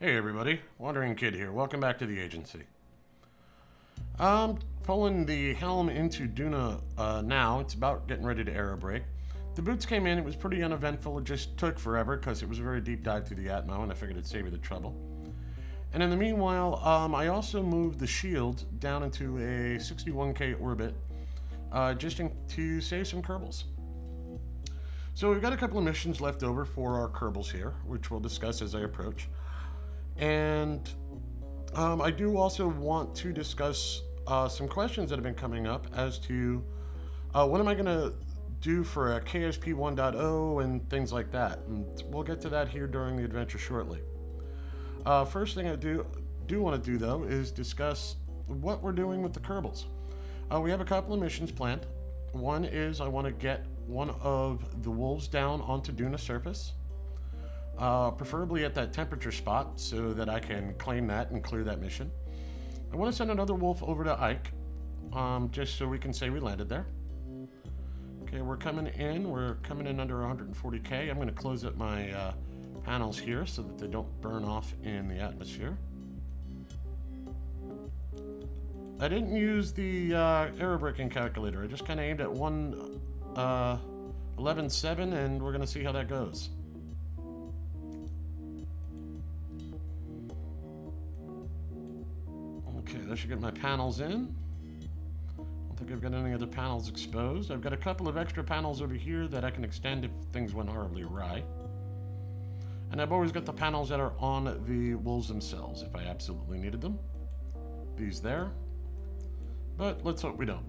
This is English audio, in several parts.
Hey everybody, Wandering Kid here. Welcome back to the agency. Pulling the helm into Duna now. It's about getting ready to aerobrake. The boots came in, it was pretty uneventful. It just took forever because it was a very deep dive through the Atmo and I figured it'd save you the trouble. And in the meanwhile, I also moved the shield down into a 61K orbit to save some Kerbals. So we've got a couple of missions left over for our Kerbals here, which we'll discuss as I approach. And I do also want to discuss some questions that have been coming up as to what am I going to do for a KSP 1.0 and things like that. And we'll get to that here during the adventure shortly. First thing I do want to do, though, is discuss what we're doing with the Kerbals. We have a couple of missions planned. One is I want to get one of the wolves down onto Duna surface. Preferably at that temperature spot so that I can claim that and clear that mission. I want to send another wolf over to Ike, just so we can say we landed there. Okay, we're coming in under 140K. I'm going to close up my panels here so that they don't burn off in the atmosphere. I didn't use the aerobraking calculator. I just kind of aimed at 11.7 and we're going to see how that goes. Okay, that should get my panels in. I don't think I've got any other panels exposed. I've got a couple of extra panels over here that I can extend if things went horribly awry. And I've always got the panels that are on the wolves themselves if I absolutely needed them. These there. But let's hope we don't.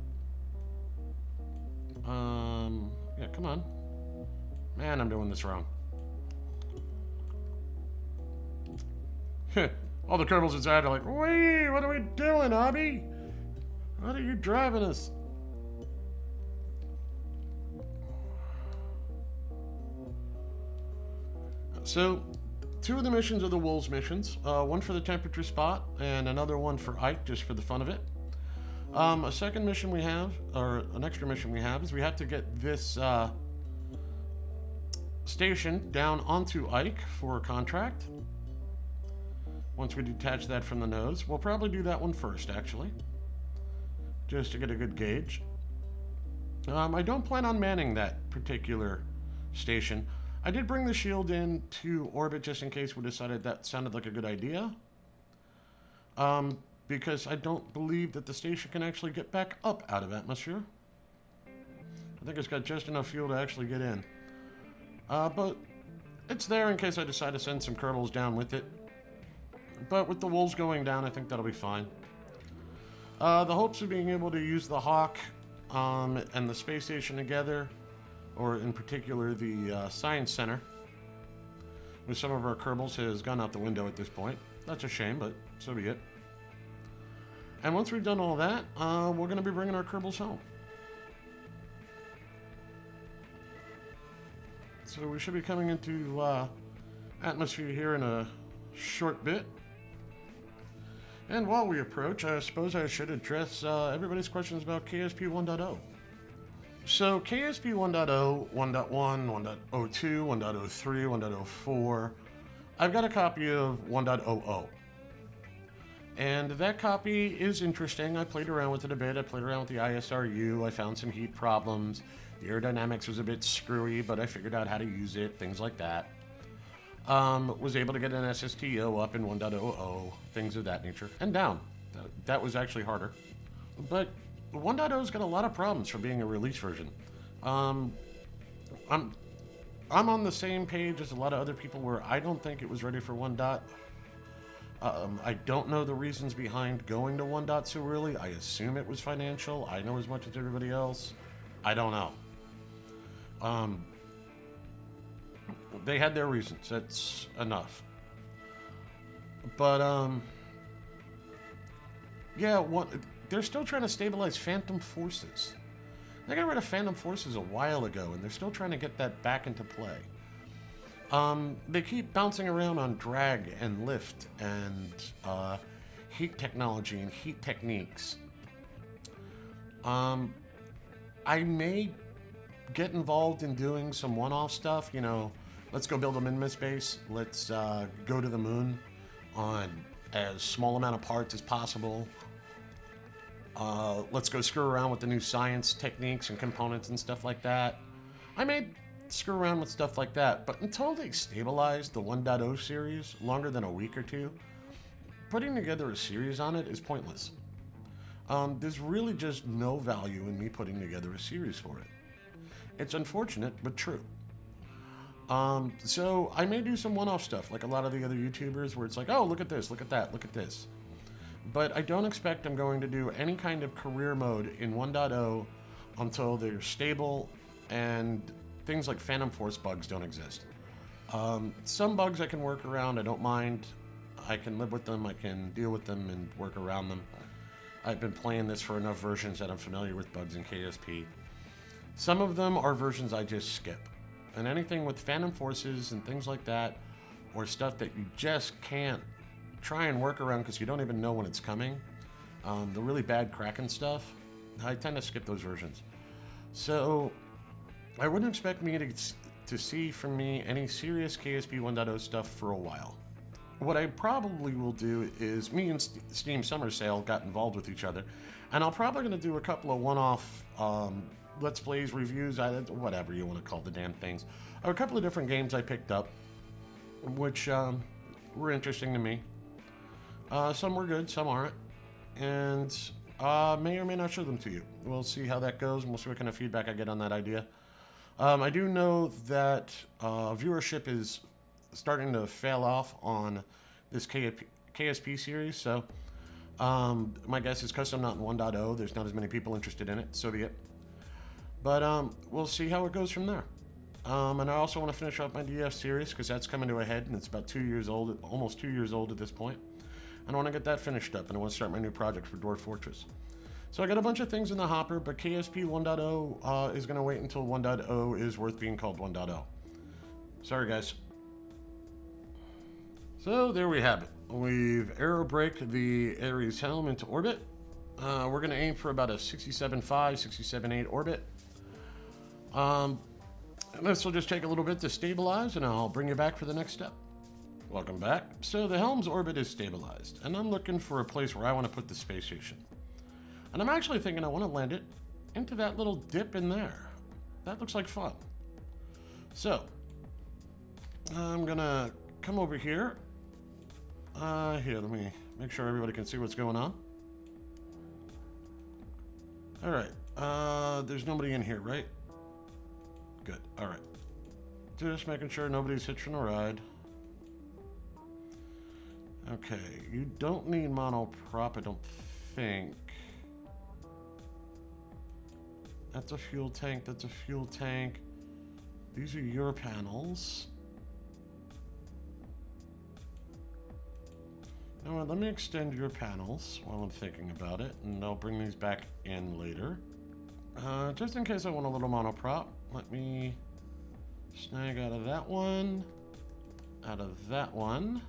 Yeah, come on. Man, I'm doing this wrong. All the Kerbals inside are like, wait, what are we doing, Abby? What are you driving us? So, two of the missions are the Wolves missions. One for the temperature spot, and another one for Ike, just for the fun of it. A second mission we have, or an extra mission we have, is we have to get this station down onto Ike for a contract. Once we detach that from the nose, we'll probably do that one first, actually, just to get a good gauge. I don't plan on manning that particular station. I did bring the shield in to orbit just in case we decided that sounded like a good idea. Because I don't believe that the station can actually get back up out of atmosphere. I think it's got just enough fuel to actually get in. But it's there in case I decide to send some Kerbals down with it. But with the wolves going down, I think that'll be fine. The hopes of being able to use the Hawk and the space station together, or in particular the Science Center, with some of our Kerbals has gone out the window at this point. That's a shame, but so be it. And once we've done all that, we're going to be bringing our Kerbals home. So we should be coming into atmosphere here in a short bit. And while we approach, I suppose I should address everybody's questions about KSP 1.0. So KSP 1.0, 1.1, 1.02, 1.03, 1.04, I've got a copy of 1.00. And that copy is interesting. I played around with it a bit. I played around with the ISRU. I found some heat problems. The aerodynamics was a bit screwy, but I figured out how to use it, things like that. Was able to get an SSTO up in 1.00, things of that nature, and down. That was actually harder. But 1.0's got a lot of problems for being a release version. I'm on the same page as a lot of other people where I don't think it was ready for 1. I don't know the reasons behind going to 1. So early. I assume it was financial. I know as much as everybody else. I don't know. They had their reasons. That's enough. But, yeah, they're still trying to stabilize Phantom Forces. They got rid of Phantom Forces a while ago, and they're still trying to get that back into play. They keep bouncing around on drag and lift and heat technology and heat techniques. I may get involved in doing some one-off stuff, you know, let's go build a Minmus base, let's go to the moon, on as small amount of parts as possible. Let's go screw around with the new science techniques and components and stuff like that. I may screw around with stuff like that, but until they stabilize the 1.0 series longer than a week or two, putting together a series on it is pointless. There's really just no value in me putting together a series for it. It's unfortunate, but true. So I may do some one-off stuff like a lot of the other YouTubers where it's like, oh, look at this, look at that, look at this. But I don't expect I'm going to do any kind of career mode in 1.0 until they're stable and things like Phantom Force bugs don't exist. Some bugs I can work around, I don't mind. I can live with them, I can deal with them and work around them. I've been playing this for enough versions that I'm familiar with bugs in KSP. Some of them are versions I just skip. And anything with Phantom Forces and things like that, or stuff that you just can't try and work around because you don't even know when it's coming, the really bad Kraken stuff, I tend to skip those versions. So I wouldn't expect me to see from me any serious KSP 1.0 stuff for a while. What I probably will do is, me and Steam Summer Sale got involved with each other, and I'm probably going to do a couple of one-off Let's Plays, reviews, whatever you want to call the damn things. A couple of different games I picked up, which were interesting to me. Some were good, some aren't, and may or may not show them to you. We'll see how that goes, and we'll see what kind of feedback I get on that idea. I do know that viewership is starting to fail off on this KSP series, so my guess is because I'm not in 1.0, there's not as many people interested in it, so be it. But we'll see how it goes from there. And I also want to finish up my DF series because that's coming to a head, and it's about 2 years old, almost 2 years old at this point. And I want to get that finished up, and I want to start my new project for Dwarf Fortress. So I got a bunch of things in the hopper, but KSP 1.0 is going to wait until 1.0 is worth being called 1.0. Sorry, guys. So there we have it. We've aerobraked the Ares helm into orbit. We're going to aim for about a 67.5, 67.8 orbit. This will just take a little bit to stabilize, and I'll bring you back for the next step. Welcome back. So the helm's orbit is stabilized, and I'm looking for a place where I want to put the space station. And I'm actually thinking I want to land it into that little dip in there. That looks like fun. So I'm gonna come over here. Here, let me make sure everybody can see what's going on. All right, there's nobody in here, right? Good, all right. Just making sure nobody's hitching a ride. Okay, you don't need monoprop, I don't think. That's a fuel tank, that's a fuel tank. These are your panels. Now let me extend your panels while I'm thinking about it, and I'll bring these back in later. Just in case I want a little monoprop, let me snag out of that one, to that one,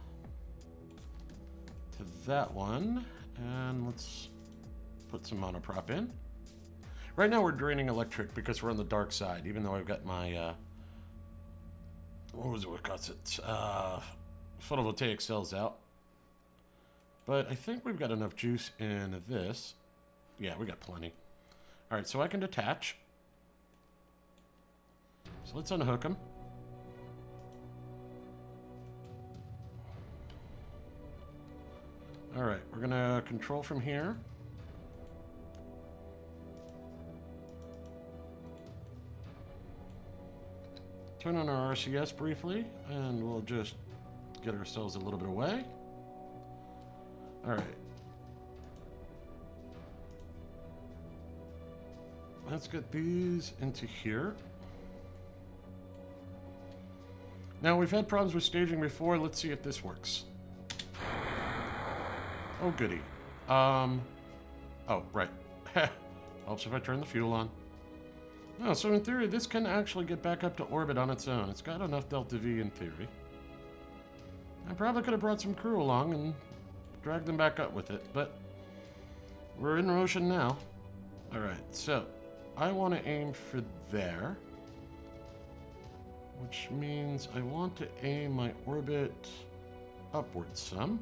and let's put some monoprop in. Right now we're draining electric because we're on the dark side, even though I've got my, what calls it, photovoltaic cells out. But I think we've got enough juice in this. Yeah, we got plenty. All right, so I can detach. So let's unhook them. All right, we're gonna control from here. Turn on our RCS briefly, and we'll just get ourselves a little bit away. All right. Let's get these into here. Now, we've had problems with staging before. Let's see if this works. Oh, goody. Oh, right. Helps if I turn the fuel on. Oh, so in theory, this can actually get back up to orbit on its own. It's got enough Delta V in theory. I probably could have brought some crew along and dragged them back up with it, but we're in motion now. All right, so I want to aim for there, which means I want to aim my orbit upwards some.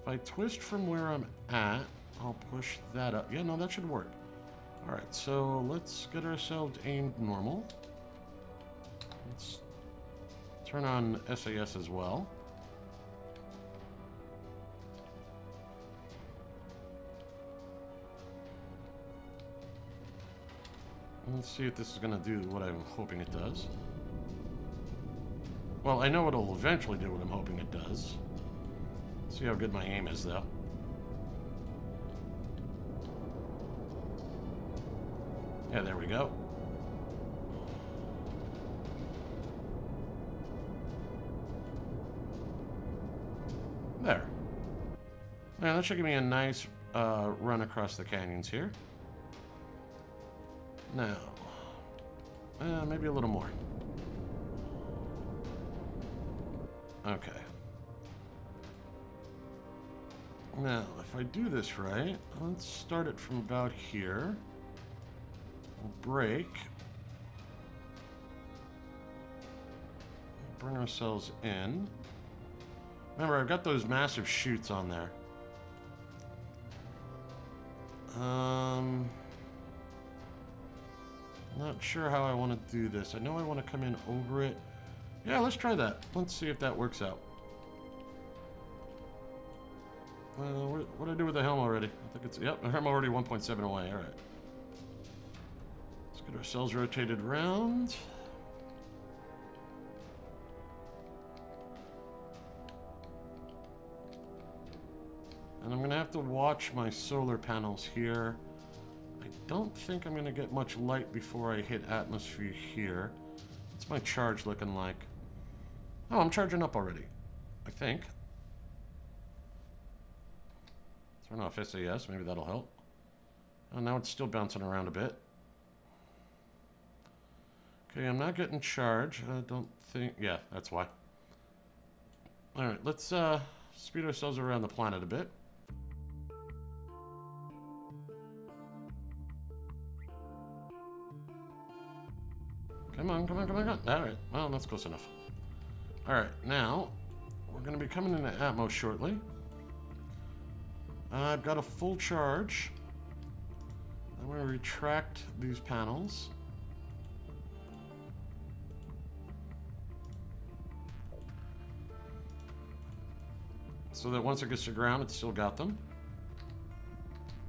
If I twist from where I'm at, I'll push that up. Yeah, no, that should work. Alright, so let's get ourselves aimed normal. Let's turn on SAS as well. Let's see if this is going to do what I'm hoping it does. Well, I know it'll eventually do what I'm hoping it does. See how good my aim is, though. Yeah, there we go. There. Now, that should give me a nice run across the canyons here. Now, maybe a little more. Okay. Now, if I do this right, let's start it from about here. We'll break. Bring ourselves in. Remember, I've got those massive chutes on there. Not sure how I want to do this. I know I want to come in over it. Yeah, let's try that. Let's see if that works out. What did I do with the helm already? I think it's... Yep, I'm already 1.7 away. All right. Let's get ourselves rotated around. And I'm going to have to watch my solar panels here. I don't think I'm going to get much light before I hit atmosphere here. What's my charge looking like? Oh, I'm charging up already. I think. Turn off SAS. Maybe that'll help. Oh, now it's still bouncing around a bit. Okay, I'm not getting charge. I don't think... Yeah, that's why. Alright, let's speed ourselves around the planet a bit. Come on, come on, come on, come on. Alright, well, that's close enough. Alright, now, we're going to be coming into Atmos shortly. I've got a full charge. I'm going to retract these panels. So that once it gets to ground, it's still got them.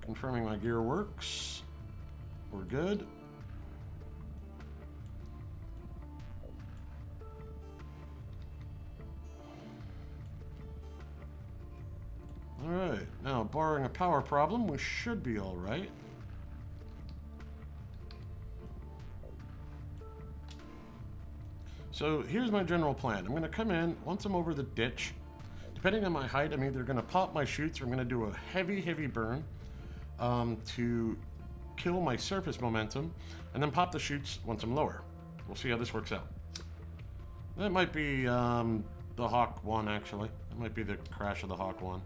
Confirming my gear works. We're good. Alright, now barring a power problem, we should be alright. So here's my general plan. I'm going to come in, once I'm over the ditch, depending on my height, I'm either going to pop my chutes or I'm going to do a heavy, heavy burn to kill my surface momentum, and then pop the chutes once I'm lower. We'll see how this works out. That might be the Hawk 1, actually. That might be the crash of the Hawk 1.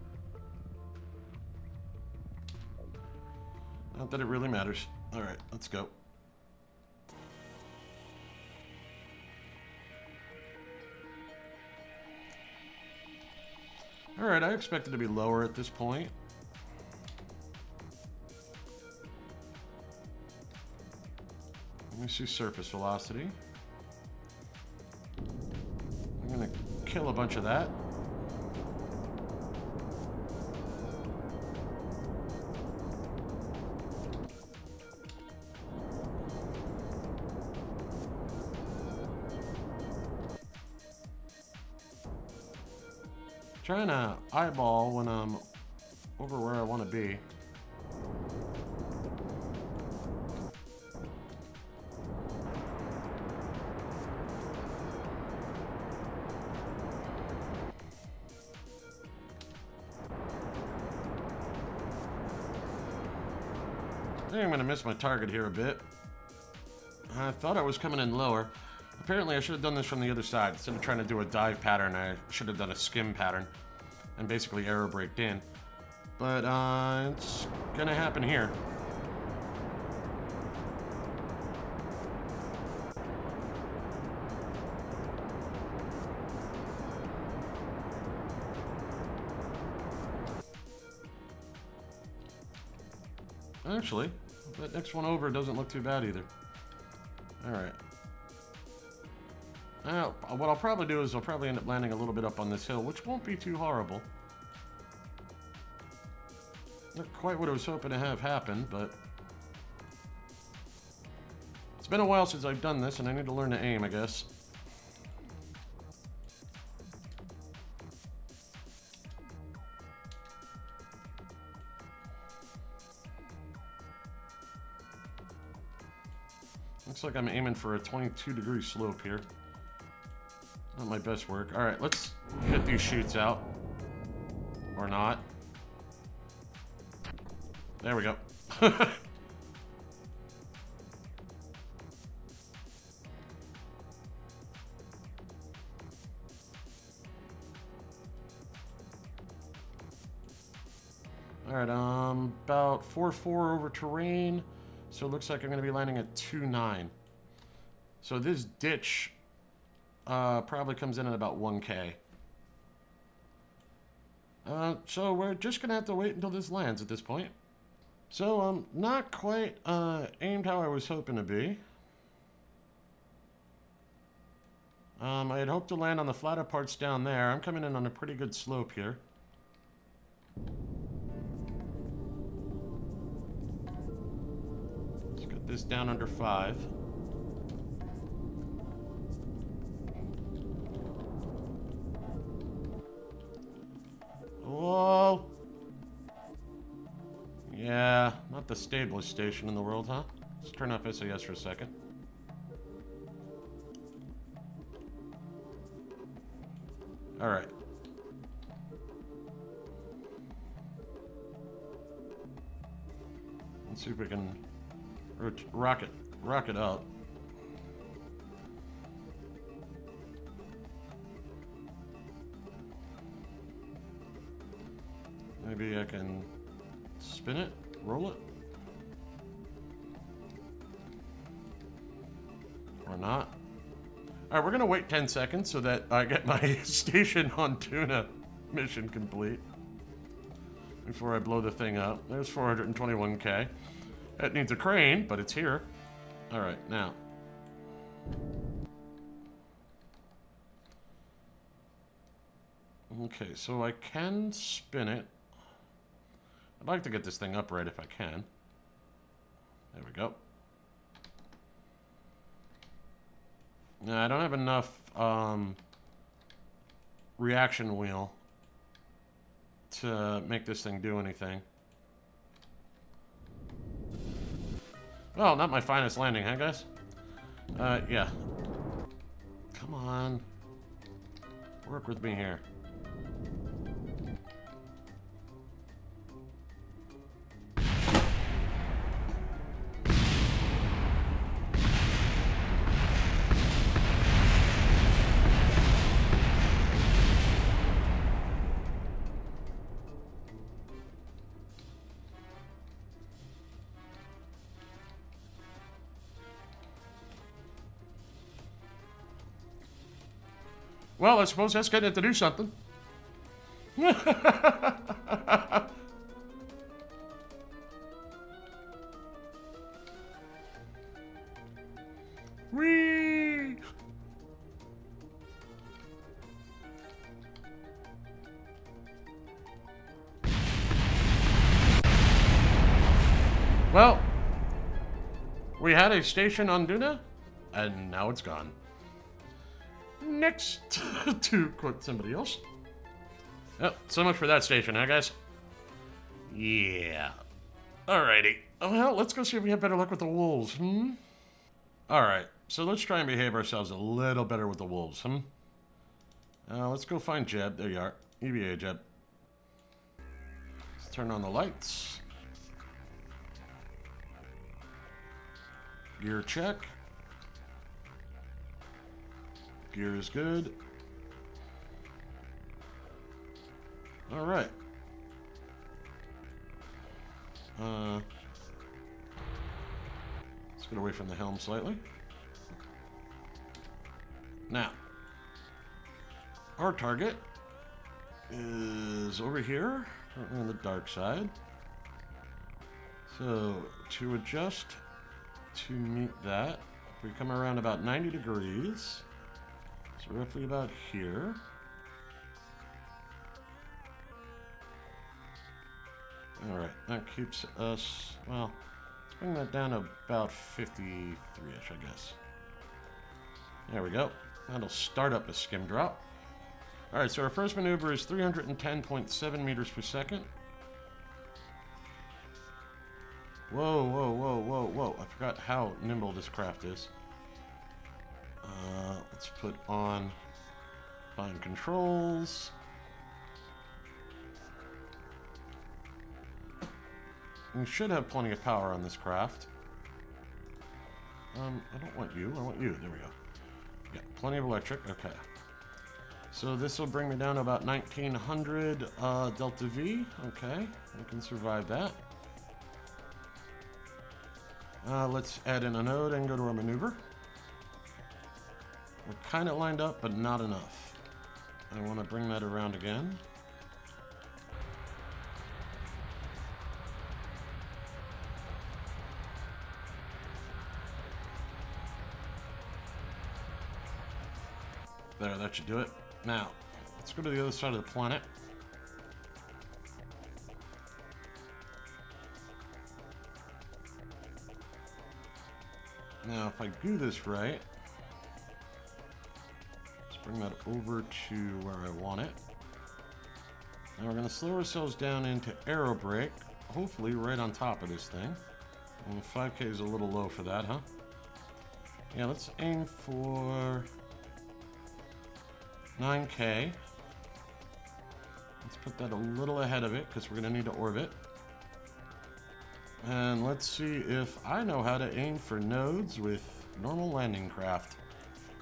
Not that it really matters. Alright, let's go. Alright, I expect it to be lower at this point. Let me see surface velocity. I'm gonna kill a bunch of that. Trying to eyeball when I'm over where I want to be. I think I'm going to miss my target here a bit. I thought I was coming in lower. Apparently I should have done this from the other side. Instead of trying to do a dive pattern, I should have done a skim pattern and basically aerobraked in. But it's gonna happen here. Actually, that next one over doesn't look too bad either. Alright. Now, what I'll probably do is I'll probably end up landing a little bit up on this hill, which won't be too horrible. Not quite what I was hoping to have happen, but... It's been a while since I've done this, and I need to learn to aim, I guess. Looks like I'm aiming for a 22-degree slope here. Not my best work. Alright, let's get these chutes out. Or not. There we go. Alright, about 4-4 over terrain. So it looks like I'm going to be landing at 2-9. So this ditch probably comes in at about 1K. So we're just going to have to wait until this lands at this point. So not quite aimed how I was hoping to be. I had hoped to land on the flatter parts down there. I'm coming in on a pretty good slope here. Let's get this down under 5. Whoa! Yeah, not the stablest station in the world, huh? Let's turn off SAS for a second. Alright. Let's see if we can rocket up. Maybe I can spin it, roll it. Or not. Alright, we're gonna wait 10 seconds so that I get my station on Tuna mission complete. Before I blow the thing up. There's 421K. It needs a crane, but it's here. Alright, now. Okay, so I can spin it. I'd like to get this thing upright if I can. There we go. Now, I don't have enough reaction wheel to make this thing do anything. Well, not my finest landing, huh, guys? Yeah. Come on. Work with me here. Well, I suppose that's getting it to do something. Whee! Well, we had a station on Duna, and now it's gone. Next, to quote somebody else. Oh, so much for that station, huh, guys? Yeah. Alrighty. Well, let's go see if we have better luck with the wolves, hmm? Alright, so let's try and behave ourselves a little better with the wolves, hmm? Let's go find Jeb. There you are. EVA, Jeb. Let's turn on the lights. Gear check. Gear is good. All right. Let's get away from the helm slightly. Now, our target is over here, on the dark side. So, to adjust to meet that, we come around about 90 degrees. So roughly about here. Alright, that keeps us, well, let's bring that down to about 53-ish, I guess. There we go. That'll start up a skim drop. Alright, so our first maneuver is 310.7 meters per second. Whoa, whoa, whoa, whoa, whoa. I forgot how nimble this craft is. Let's put on fine controls. We should have plenty of power on this craft. I don't want you. I want you. There we go. Yeah, plenty of electric. Okay. So this will bring me down to about 1900 Delta V. Okay, I can survive that. Let's add in a node and go to our maneuver. We're kind of lined up, but not enough. I want to bring that around again. There, that should do it. Now, let's go to the other side of the planet. Now, if I do this right, let's bring that over to where I want it. Now we're going to slow ourselves down into aero brake, hopefully right on top of this thing. And 5K is a little low for that, huh? Yeah, let's aim for 9K. Let's put that a little ahead of it because we're going to need to orbit. And let's see if I know how to aim for nodes with normal landing craft.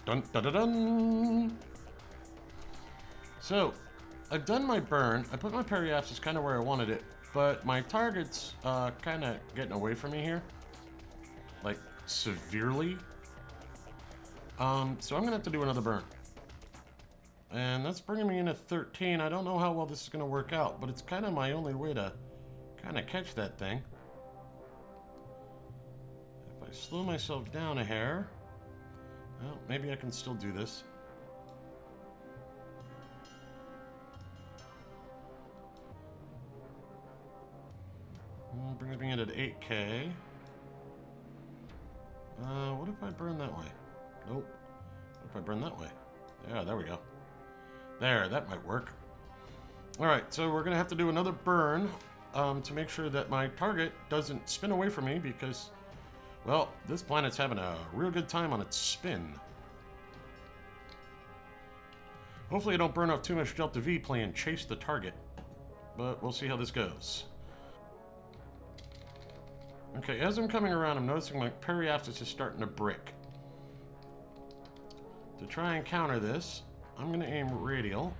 Dun dun dun dun! So, I've done my burn. I put my periapsis kind of where I wanted it, but my target's kind of getting away from me here. Like, severely. So I'm going to have to do another burn. And that's bringing me in at 13. I don't know how well this is going to work out, but it's kind of my only way to kind of catch that thing. If I slow myself down a hair, well, maybe I can still do this. Brings me in at 8K. What if I burn that way? Nope. What if I burn that way? Yeah, there we go. There, that might work. Alright, so we're going to have to do another burn to make sure that my target doesn't spin away from me because, well, this planet's having a real good time on its spin. Hopefully I don't burn off too much Delta V playing Chase the Target, but we'll see how this goes. Okay, as I'm coming around, I'm noticing my periapsis is starting to brick. To try and counter this, I'm going to aim radial.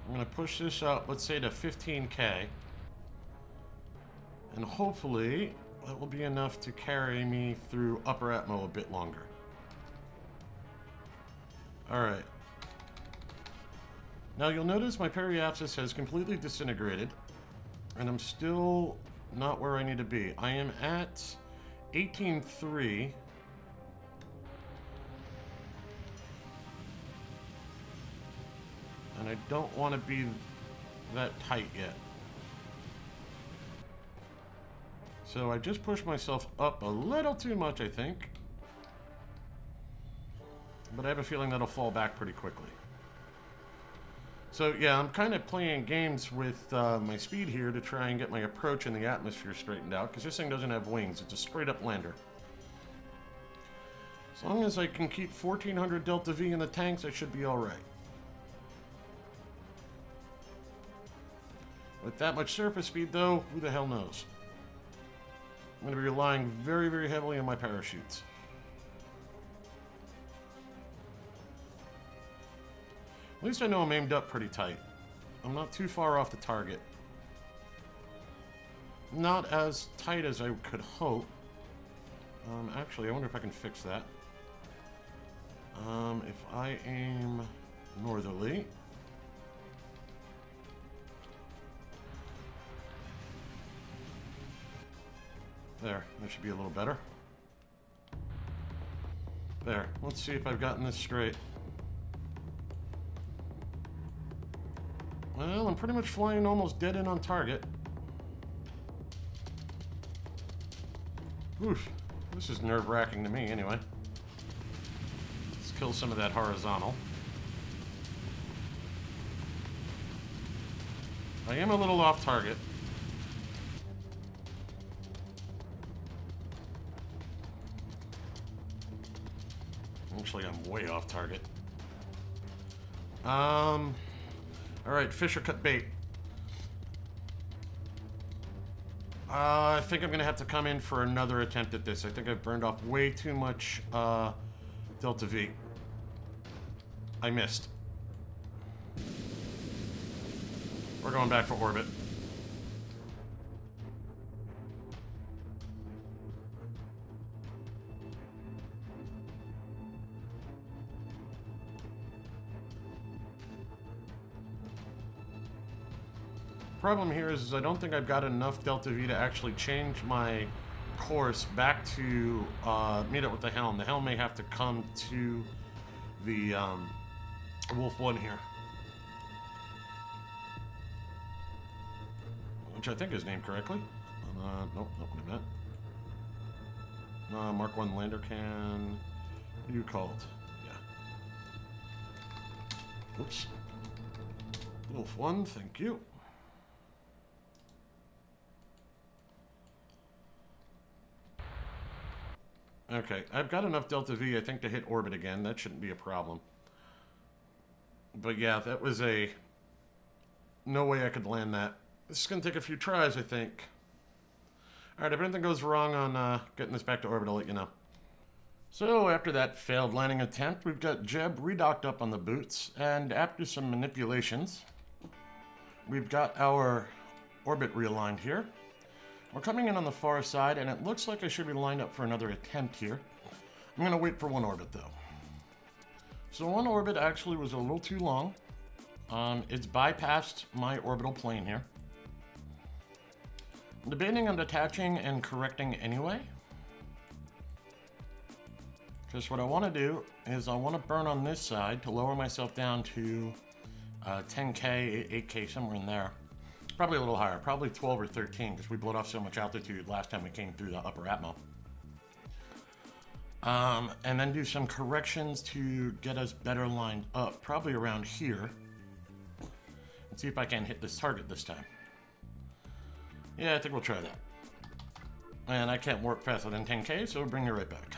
I'm going to push this up, let's say to 15K. And hopefully, that will be enough to carry me through upper atmo a bit longer. Alright. Now you'll notice my periapsis has completely disintegrated. And I'm still not where I need to be. I am at 18.3. And I don't want to be that tight yet. So I just pushed myself up a little too much, I think. But I have a feeling that'll fall back pretty quickly. So yeah, I'm kind of playing games with my speed here to try and get my approach in the atmosphere straightened out, because this thing doesn't have wings, it's a straight up lander. As long as I can keep 1400 Delta V in the tanks, I should be alright. With that much surface speed though, who the hell knows? I'm going to be relying very, very heavily on my parachutes. At least I know I'm aimed up pretty tight. I'm not too far off the target. Not as tight as I could hope. Actually, I wonder if I can fix that. If I aim northerly. There, that should be a little better. There, let's see if I've gotten this straight. Well, I'm pretty much flying almost dead in on target. Oof, this is nerve-wracking to me anyway. Let's kill some of that horizontal. I am a little off target. Actually, I'm way off target. Alright, fish or cut bait. I think I'm going to have to come in for another attempt at this. I think I've burned off way too much Delta V. I missed. We're going back for orbit. Problem here is I don't think I've got enough Delta V to actually change my course back to meet up with the helm. The helm may have to come to the Wolf 1 here. Which I think is named correctly. Nope, not what I meant. Mark 1 lander can... What are you called? Yeah. Oops. Wolf 1, thank you. Okay, I've got enough Delta V, I think, to hit orbit again. That shouldn't be a problem. But yeah, that was a... No way I could land that. This is going to take a few tries, I think. Alright, if anything goes wrong on getting this back to orbit, I'll let you know. So, after that failed landing attempt, we've got Jeb redocked up on the boots, and after some manipulations, we've got our orbit realigned here. We're coming in on the far side, and it looks like I should be lined up for another attempt here. I'm going to wait for one orbit, though. So one orbit actually was a little too long. It's bypassed my orbital plane here. I'm debating on detaching and correcting anyway. Because what I want to do is I want to burn on this side to lower myself down to 10K, 8K, somewhere in there. Probably a little higher, probably 12 or 13, because we blew off so much altitude last time we came through the upper atmo. And then do some corrections to get us better lined up, probably around here. And see if I can hit this target this time. Yeah, I think we'll try that. And I can't warp faster than 10K, so we'll bring you right back.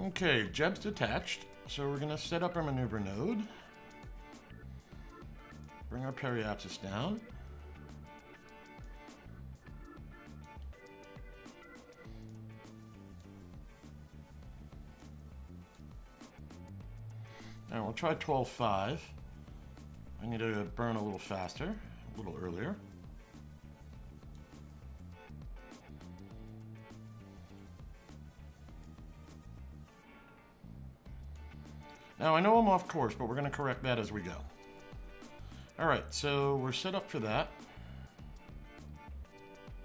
Okay, Jeb's detached, so we're going to set up our maneuver node. Bring our periapsis down. And we'll try 12.5. I need to burn a little faster, a little earlier. Now I know I'm off course, but we're going to correct that as we go. Alright, so we're set up for that.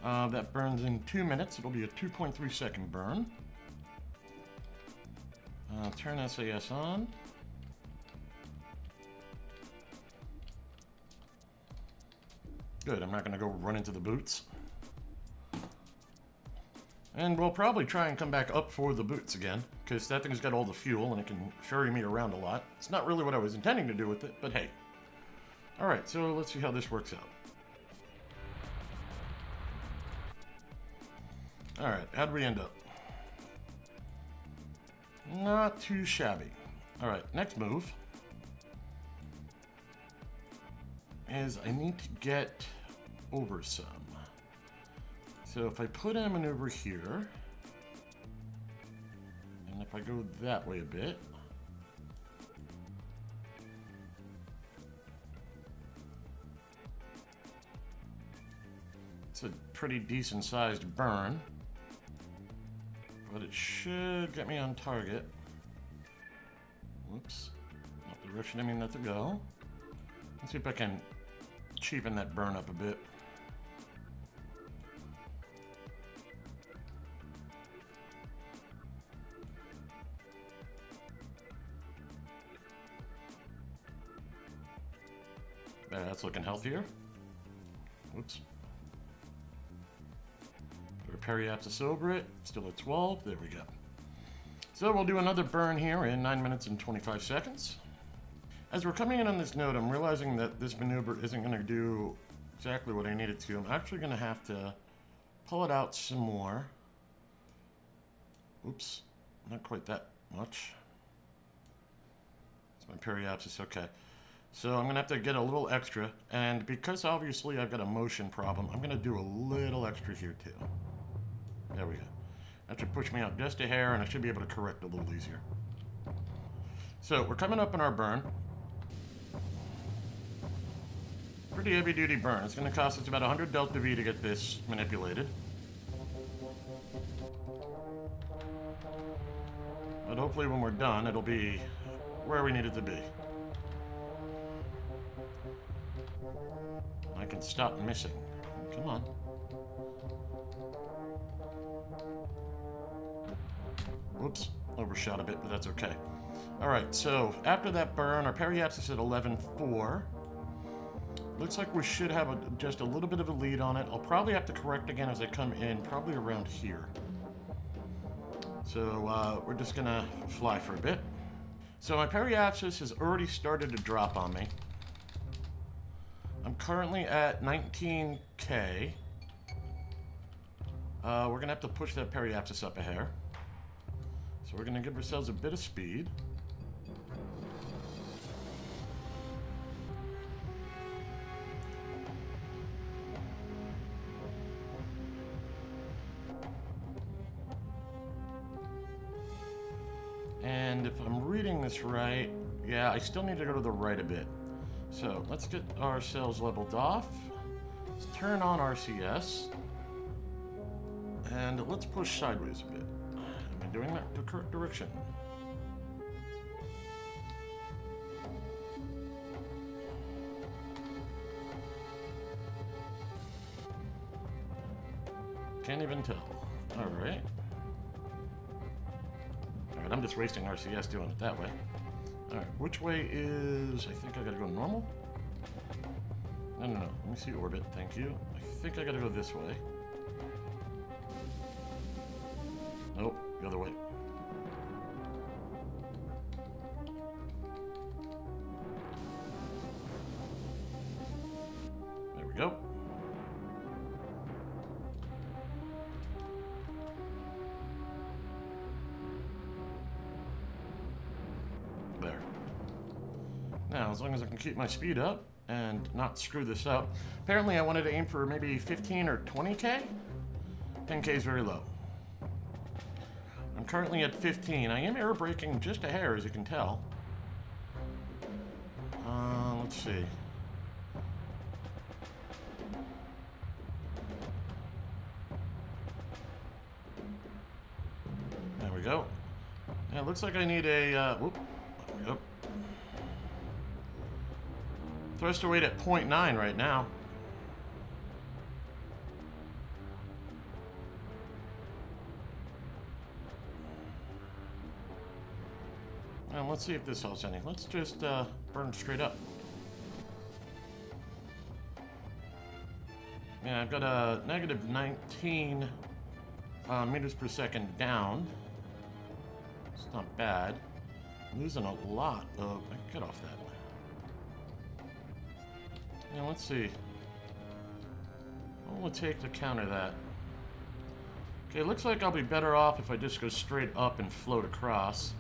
That burns in 2 minutes. It'll be a 2.3 second burn. Turn SAS on. Good, I'm not going to go run into the boots. And we'll probably try and come back up for the boots again, because that thing's got all the fuel and it can ferry me around a lot. It's not really what I was intending to do with it, but hey. Alright, so let's see how this works out. Alright, how'd we end up? Not too shabby. Alright, next move is I need to get over some. So if I put in a maneuver here, and if I go that way a bit, it's a pretty decent sized burn, but it should get me on target. Whoops, not the direction I mean that to go. Let's see if I can cheapen that burn up a bit. Okay, that's looking healthier. Whoops. Put our periapsis over it. Still at 12. There we go. So we'll do another burn here in 9 minutes and 25 seconds. As we're coming in on this node, I'm realizing that this maneuver isn't going to do exactly what I need it to. I'm actually going to have to pull it out some more. Oops, not quite that much. It's my periapsis, okay. So I'm going to have to get a little extra, and because obviously I've got a motion problem, I'm going to do a little extra here too. There we go. That should push me out just a hair, and I should be able to correct a little easier. So we're coming up in our burn. Pretty heavy duty burn. It's going to cost us about 100 delta V to get this manipulated. But hopefully when we're done, it'll be where we need it to be. I can stop missing. Come on. Whoops, overshot a bit, but that's okay. Alright, so after that burn, our periapsis at 11.4. Looks like we should have just a little bit of a lead on it. I'll probably have to correct again as I come in, probably around here. So we're just gonna fly for a bit. So my periapsis has already started to drop on me. I'm currently at 19K. We're gonna have to push that periapsis up a hair. So we're gonna give ourselves a bit of speed. And if I'm reading this right, yeah, I still need to go to the right a bit. So let's get ourselves leveled off. Let's turn on RCS. And let's push sideways a bit. Am I doing that the correct direction? Can't even tell. Alright. Alright, I'm just wasting RCS doing it that way. Alright, which way is... I think I gotta go normal? No. Let me see orbit, thank you. I think I gotta go this way. Nope, the other way. There we go. There. Now, as long as I can keep my speed up and not screw this up. Apparently I wanted to aim for maybe 15 or 20K. 10K is very low. I'm currently at 15. I am air braking just a hair, as you can tell. Let's see. There we go. Yeah, it looks like I need a, whoop. There we go. Thruster weight at 0.9 right now. And let's see if this helps any. Let's just burn straight up. Yeah, I've got a negative 19 meters per second down. It's not bad. I'm losing a lot of... Get off that. Now let's see. What will it take to counter that? Okay, looks like I'll be better off if I just go straight up and float across.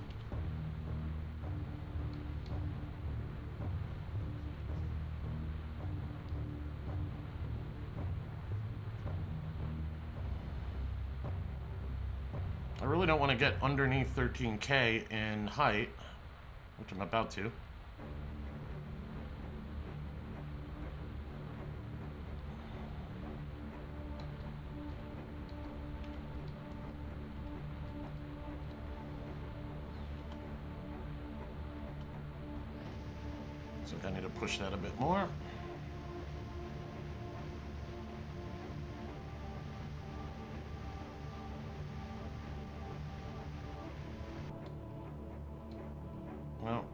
I really don't want to get underneath 13K in height, which I'm about to. So I need to push that a bit more. Well,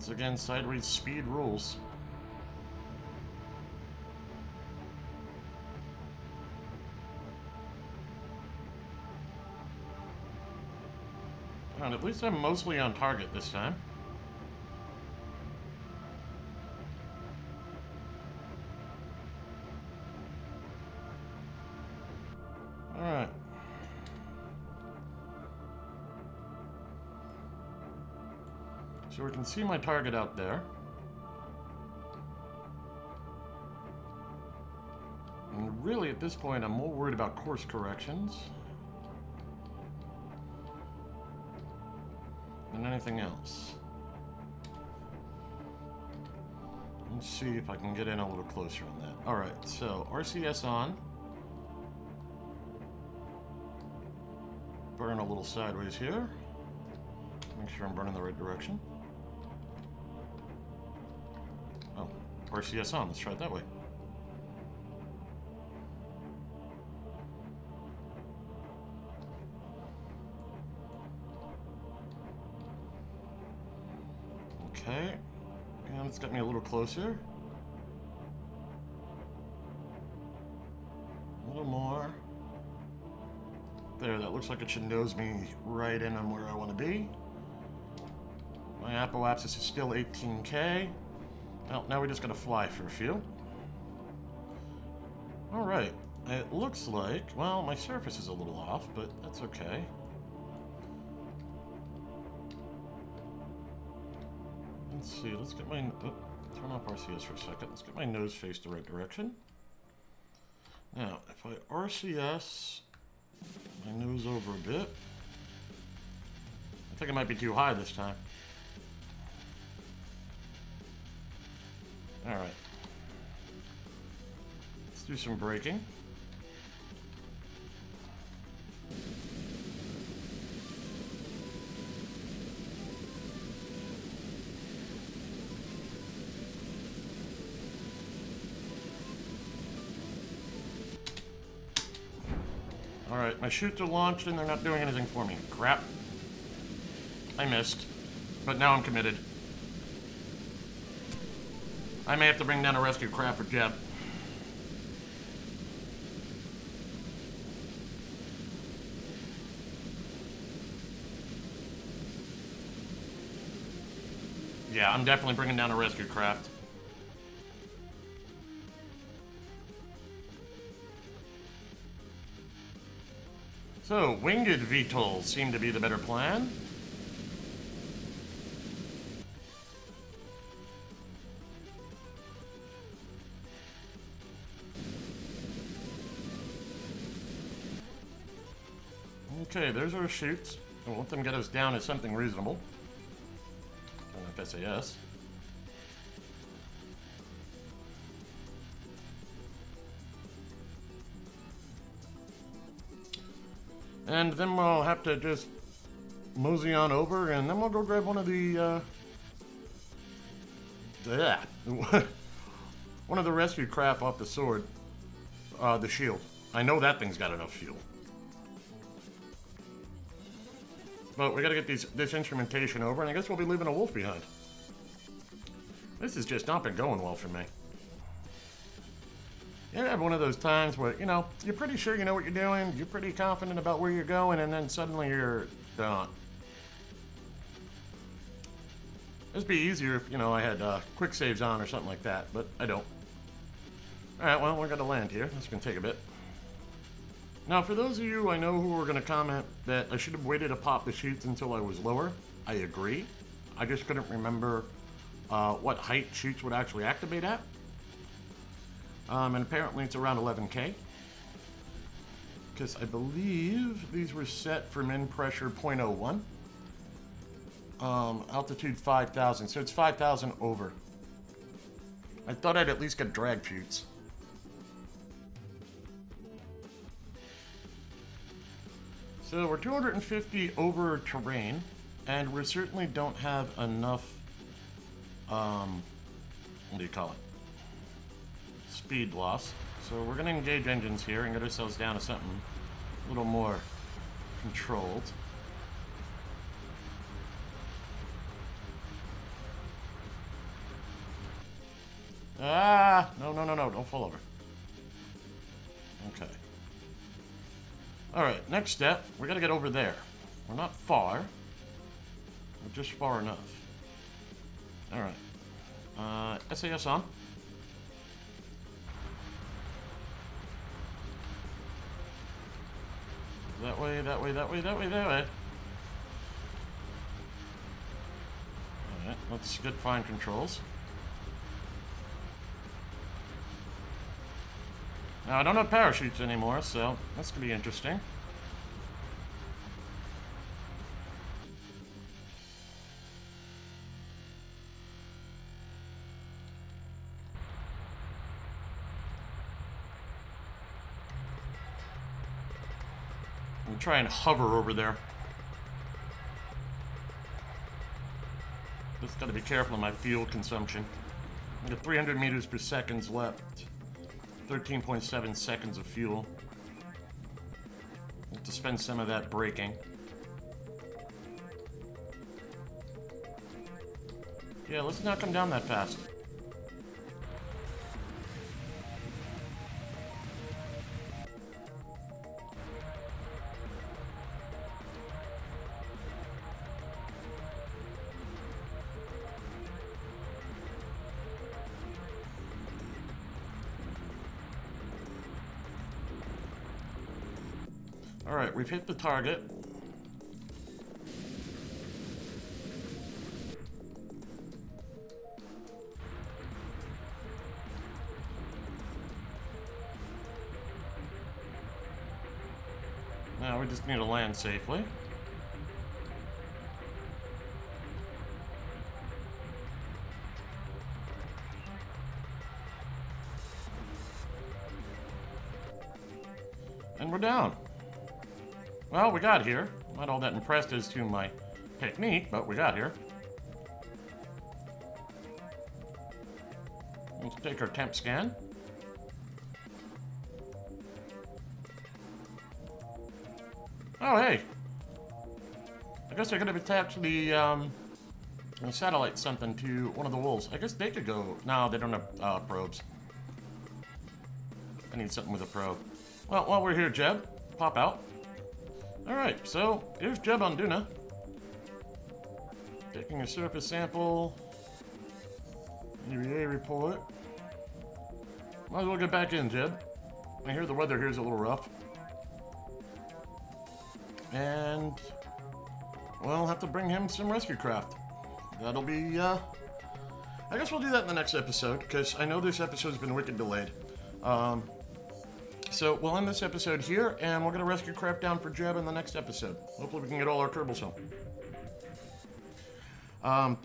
Once again, sideways speed rules. And at least I'm mostly on target this time. Alright. So we can see my target out there. And really, at this point, I'm more worried about course corrections than anything else. Let's see if I can get in a little closer on that. Alright, so RCS on. Burn a little sideways here. Make sure I'm burning the right direction. Oh, RCS on. Let's try it that way. Okay, and it's got me a little closer. A little more. There, that looks like it should nose me right in on where I want to be. My apoapsis is still 18K. Well, now we just gotta fly for a few. Alright, it looks like, well, my surface is a little off, but that's okay. Let's see, let's get my... turn off RCS for a second. Let's get my nose face the right direction. Now, if I RCS my nose over a bit... I think it might be too high this time. Alright. Let's do some braking. Alright, my chutes are launched and they're not doing anything for me. Crap. I missed. But now I'm committed. I may have to bring down a rescue craft for Jeb. Yeah, I'm definitely bringing down a rescue craft. So, winged VTOLs seem to be the better plan. Okay, there's our chutes. We'll let them get us down to something reasonable. Turn off SAS. And then we'll have to just mosey on over, and then we'll go grab one of the, one of the rescue craft off the sword, the shield. I know that thing's got enough fuel. But we gotta get this instrumentation over, and I guess we'll be leaving a wolf behind. This has just not been going well for me. You have one of those times where, you know, you're pretty sure you know what you're doing, you're pretty confident about where you're going, and then suddenly you're not. It'd be easier if, you know, I had quick saves on or something like that, but I don't. Alright, well, we're gonna land here. This is gonna take a bit. Now, for those of you I know who are gonna comment that I should have waited to pop the chutes until I was lower, I agree. I just couldn't remember what height chutes would actually activate at. And apparently it's around 11K. Because I believe these were set for min pressure 0.01. Altitude 5,000, so it's 5,000 over. I thought I'd at least get drag chutes. So we're 250 over terrain, and we certainly don't have enough, what do you call it? Speed loss. So we're going to engage engines here and get ourselves down to something a little more controlled. Ah! No, no, no, no. Don't fall over. Okay. Alright, next step. We gotta get over there. We're not far. We're just far enough. Alright. SAS on. That way, that way, that way, that way, that way. Alright, let's get fine controls. Now, I don't have parachutes anymore, so that's going to be interesting. I'm try and hover over there. Just got to be careful of my fuel consumption. I got 300 meters per second left. 13.7 seconds of fuel. Have to spend some of that braking. Yeah, let's not come down that fast. Alright, we've hit the target. Now we just need to land safely. And we're down. Well, we got here. Not all that impressed as to my technique, but we got here. Let's take our temp scan. Oh, hey. I guess I could have attached the satellite something to one of the wolves. I guess they could go... No, they don't have probes. I need something with a probe. Well, while we're here, Jeb, pop out. Alright, so here's Jeb on Duna. Taking a surface sample. EVA report. Might as well get back in, Jeb. I hear the weather here is a little rough. And we'll have to bring him some rescue craft. That'll be, I guess we'll do that in the next episode, because I know this episode's been wicked delayed. So we'll end this episode here, and we'll get a rescue craft down for Jeb in the next episode. Hopefully we can get all our Kerbals home.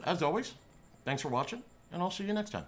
As always, thanks for watching, and I'll see you next time.